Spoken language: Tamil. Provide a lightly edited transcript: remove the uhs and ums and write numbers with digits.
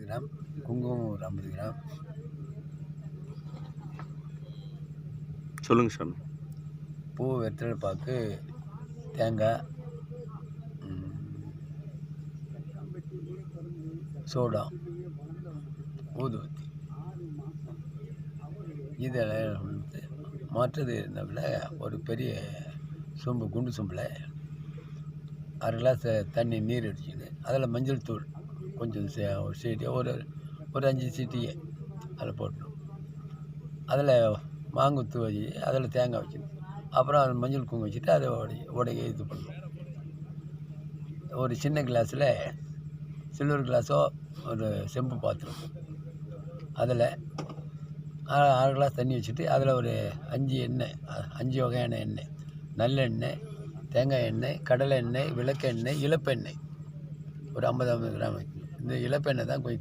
கிராம், குங்குமம் ஒரு 50 கிராம். சொல்லுங்கள் சாமி. பூ, வெற்றிலை பாக்கு, தேங்காய், சோடா, ஊதுவத்தி இதெல்லாம் வந்து மற்றது இருந்தவிட ஒரு பெரிய சொம்பு, குண்டு சொம்பில் 1/2 கிளாஸ் தண்ணி நீர் அடிச்சுக்கின்னு அதில் மஞ்சள் தூள் கொஞ்சம் ஒரு சீட்டி ஒரு 5 சீட்டியை அதில் போட்டணும். அதில் மாங்குத்து வச்சு அதில் தேங்காய் வைக்கணும். அப்புறம் அது மஞ்சள் குங்குமம் வச்சுட்டு அதை உடைய இது பண்ணணும். ஒரு சின்ன கிளாஸில் சில்வர் கிளாஸோ ஒரு செம்பு பாத்திரம் அதில் 1/2 கிளாஸ் தண்ணி வச்சுட்டு அதில் ஒரு 5 வகையான எண்ணெய், நல்லெண்ணெய், தேங்காய் எண்ணெய், கடலை எண்ணெய், விளக்கெண்ணெய், இலப்பெண்ணெய் ஒரு 50 கிராம் வைக்கணும். இந்த இலப்பெண்ணெய் தான் கொஞ்சம்